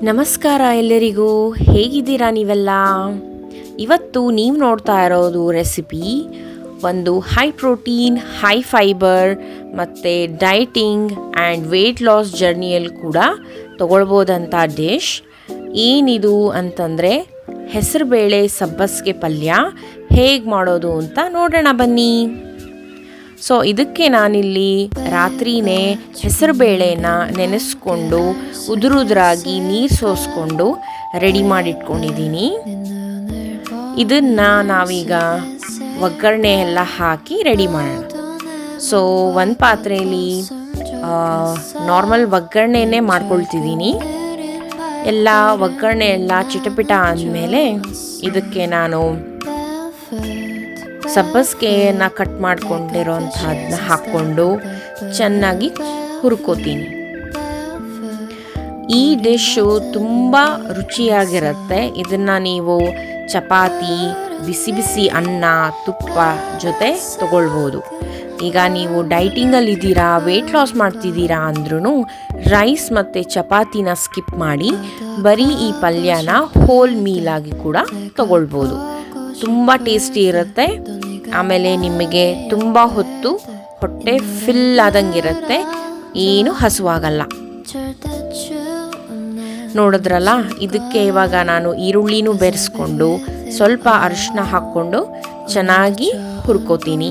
ನಮಸ್ಕಾರ ಎಲ್ಲರಿಗೂ, ಹೇಗಿದ್ದೀರಾ ನೀವೆಲ್ಲ? ಇವತ್ತು ನೀವು ನೋಡ್ತಾ ಇರೋದು ರೆಸಿಪಿ ಒಂದು ಹೈ ಪ್ರೋಟೀನ್, ಹೈ ಫೈಬರ್ ಮತ್ತು ಡೈಟಿಂಗ್ ಆ್ಯಂಡ್ ವೆಯ್ಟ್ ಲಾಸ್ ಜರ್ನಿಯಲ್ಲಿ ಕೂಡ ತೊಗೊಳ್ಬೋದಂಥ ಡಿಶ್. ಏನಿದು ಅಂತಂದರೆ ಹೆಸರುಬೇಳೆ ಸಬ್ಬಸಿಗೆ ಪಲ್ಯ. ಹೇಗೆ ಮಾಡೋದು ಅಂತ ನೋಡೋಣ ಬನ್ನಿ. ಸೊ ಇದಕ್ಕೆ ನಾನಿಲ್ಲಿ ರಾತ್ರಿನೇ ಹೆಸರುಬೇಳೆನ ನೆನೆಸ್ಕೊಂಡು ಉದುರಾಗಿ ನೀರು ಸೋಸ್ಕೊಂಡು ರೆಡಿ ಮಾಡಿಟ್ಕೊಂಡಿದ್ದೀನಿ. ಇದನ್ನು ನಾವೀಗ ಒಗ್ಗರಣೆ ಎಲ್ಲ ಹಾಕಿ ರೆಡಿ ಮಾಡೋಣ. ಸೊ ಒಂದು ಪಾತ್ರೆಯಲ್ಲಿ ನಾರ್ಮಲ್ ಒಗ್ಗರಣೆನೇ ಮಾಡ್ಕೊಳ್ತಿದ್ದೀನಿ. ಎಲ್ಲ ಒಗ್ಗರಣೆ ಎಲ್ಲ ಚಿಟಪಿಟ ಆದಮೇಲೆ ಇದಕ್ಕೆ ನಾನು ಸಬ್ಬಸಿಗೆನ ಕಟ್ ಮಾಡ್ಕೊಂಡಿರೋಂಥದ್ದನ್ನ ಹಾಕ್ಕೊಂಡು ಚೆನ್ನಾಗಿ ಹುರ್ಕೋತೀನಿ. ಈ ಡಿಶ್ಶು ತುಂಬ ರುಚಿಯಾಗಿರುತ್ತೆ. ಇದನ್ನು ನೀವು ಚಪಾತಿ, ಬಿಸಿ ಬಿಸಿ ಅನ್ನ, ತುಪ್ಪ ಜೊತೆ ತಗೊಳ್ಬೋದು. ಈಗ ನೀವು ಡೈಟಿಂಗಲ್ಲಿದ್ದೀರಾ, ವೆಯ್ಟ್ ಲಾಸ್ ಮಾಡ್ತಿದ್ದೀರಾ ಅಂದ್ರೂ ರೈಸ್ ಮತ್ತು ಚಪಾತಿನ ಸ್ಕಿಪ್ ಮಾಡಿ ಬರೀ ಈ ಪಲ್ಯನ ಹೋಲ್ ಮೀಲಾಗಿ ಕೂಡ ತಗೊಳ್ಬೋದು. ತುಂಬ ಟೇಸ್ಟಿ ಇರುತ್ತೆ. ಆಮೇಲೆ ನಿಮಗೆ ತುಂಬ ಹೊತ್ತು ಹೊಟ್ಟೆ ಫಿಲ್ ಆದಂಗಿರುತ್ತೆ, ಏನು ಹಸುವಾಗಲ್ಲ. ನೋಡಿದ್ರಲ್ಲ, ಇದಕ್ಕೆ ಇವಾಗ ನಾನು ಈರುಳ್ಳಿನೂ ಬೆರೆಸ್ಕೊಂಡು ಸ್ವಲ್ಪ ಅರಿಶಿನ ಹಾಕ್ಕೊಂಡು ಚೆನ್ನಾಗಿ ಹುರ್ಕೋತೀನಿ.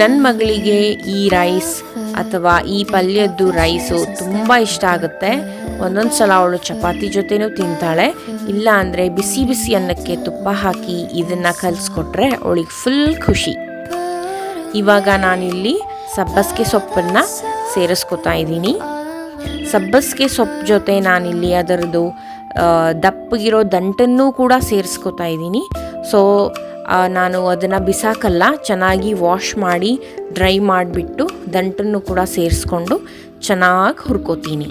ನನ್ನ ಮಗಳಿಗೆ ಈ ರೈಸ್ ಅಥವಾ ಈ ಪಲ್ಯದ್ದು ರೈಸು ತುಂಬ ಇಷ್ಟ ಆಗುತ್ತೆ. ಒಂದೊಂದು ಸಲ ಅವಳು ಚಪಾತಿ ಜೊತೆನೂ ತಿಂತಾಳೆ. ಇಲ್ಲ ಅಂದರೆ ಬಿಸಿ ಬಿಸಿ ಅನ್ನಕ್ಕೆ ತುಪ್ಪ ಹಾಕಿ ಇದನ್ನು ಕಲಿಸ್ಕೊಟ್ರೆ ಅವಳಿಗೆ ಫುಲ್ ಖುಷಿ. ಇವಾಗ ನಾನಿಲ್ಲಿ ಸಬ್ಬಸಿಗೆ ಸೊಪ್ಪನ್ನು ಸೇರಿಸ್ಕೊತಾ ಇದ್ದೀನಿ. ಸಬ್ಬಸಿಗೆ ಸೊಪ್ಪು ಜೊತೆ ನಾನಿಲ್ಲಿ ಅದರದ್ದು ದಪ್ಪಗಿರೋ ದಂಟನ್ನು ಕೂಡ ಸೇರಿಸ್ಕೊತಾ ಇದ್ದೀನಿ. ಸೊ ನಾನು ಅದನ್ನು ಬಿಸಾಕಲ್ಲ, ಚೆನ್ನಾಗಿ ವಾಶ್ ಮಾಡಿ ಡ್ರೈ ಮಾಡಿಬಿಟ್ಟು ದಂಟನ್ನು ಕೂಡ ಸೇರಿಸ್ಕೊಂಡು ಚೆನ್ನಾಗಿ ಹುರ್ಕೋತೀನಿ.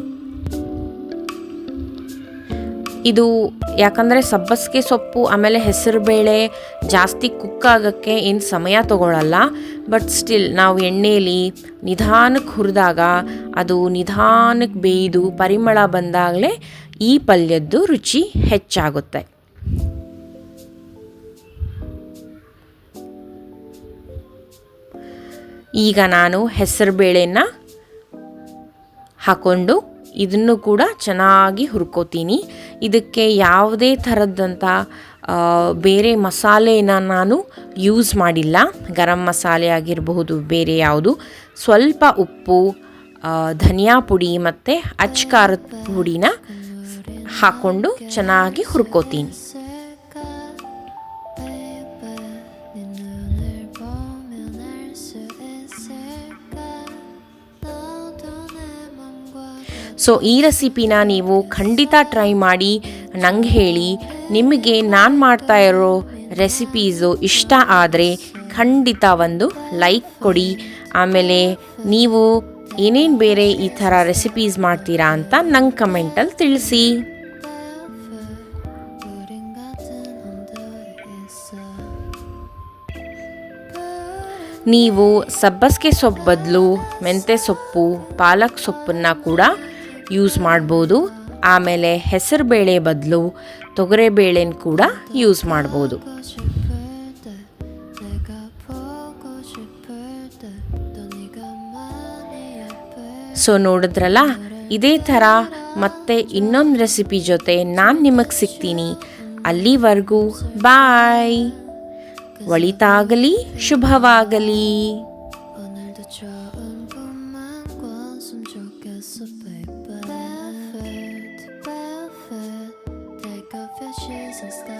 ಇದು ಯಾಕಂದರೆ ಸಬ್ಬಸಿಗೆ ಸೊಪ್ಪು ಆಮೇಲೆ ಹೆಸರುಬೇಳೆ ಜಾಸ್ತಿ ಕುಕ್ ಆಗೋಕ್ಕೆ ಏನು ಸಮಯ ತಗೊಳ್ಳಲ್ಲ. ಬಟ್ ಸ್ಟಿಲ್ ನಾವು ಎಣ್ಣೆಯಲ್ಲಿ ನಿಧಾನಕ್ಕೆ ಹುರಿದಾಗ ಅದು ನಿಧಾನಕ್ಕೆ ಬೇಯ್ದು ಪರಿಮಳ ಬಂದಾಗಲೇ ಈ ಪಲ್ಯದ್ದು ರುಚಿ ಹೆಚ್ಚಾಗುತ್ತೆ. ಈಗ ನಾನು ಹೆಸರುಬೇಳೆನ ಹಾಕ್ಕೊಂಡು ಇದನ್ನು ಕೂಡ ಚೆನ್ನಾಗಿ ಹುರ್ಕೋತೀನಿ. ಇದಕ್ಕೆ ಯಾವುದೇ ಥರದ್ದಂಥ ಬೇರೆ ಮಸಾಲೆನ ನಾನು ಯೂಸ್ ಮಾಡಿಲ್ಲ. ಗರಂ ಮಸಾಲೆ ಆಗಿರಬಹುದು, ಬೇರೆ ಯಾವುದು. ಸ್ವಲ್ಪ ಉಪ್ಪು, ಧನಿಯಾ ಪುಡಿ ಮತ್ತು ಅಚ್ಕಾರದ ಪುಡಿನ ಹಾಕ್ಕೊಂಡು ಚೆನ್ನಾಗಿ ಹುರ್ಕೋತೀನಿ. ಸೊ ಈ ರೆಸಿಪಿನ ನೀವು ಖಂಡಿತ ಟ್ರೈ ಮಾಡಿ ನಂಗೆ ಹೇಳಿ. ನಿಮಗೆ ನಾನು ಮಾಡ್ತಾ ಇರೋ ರೆಸಿಪೀಸು ಇಷ್ಟ ಆದರೆ ಖಂಡಿತ ಒಂದು ಲೈಕ್ ಕೊಡಿ. ಆಮೇಲೆ ನೀವು ಏನೇನು ಬೇರೆ ಈ ಥರ ರೆಸಿಪೀಸ್ ಮಾಡ್ತೀರಾ ಅಂತ ನಂಗೆ ಕಮೆಂಟಲ್ಲಿ ತಿಳಿಸಿ. ನೀವು ಸಬ್ಬಸಿಗೆ ಸೊಪ್ಪು ಬದಲು ಮೆಂತ್ಯ ಸೊಪ್ಪು, ಪಾಲಕ್ ಸೊಪ್ಪನ್ನು ಕೂಡ ಯೂಸ್ ಮಾಡ್ಬೋದು. ಆಮೇಲೆ ಹೆಸರುಬೇಳೆ ಬದಲು ತೊಗರಿಬೇಳೆನ ಕೂಡ ಯೂಸ್ ಮಾಡ್ಬೋದು. ಸೊ ನೋಡಿದ್ರಲ್ಲ, ಇದೇ ಥರ ಮತ್ತೆ ಇನ್ನೊಂದು ರೆಸಿಪಿ ಜೊತೆ ನಾನು ನಿಮಗೆ ಸಿಗ್ತೀನಿ. ಅಲ್ಲಿವರೆಗೂ ಬಾಯ್. ಒಳಿತಾಗಲಿ, ಶುಭವಾಗಲಿ. Take off your shoes and start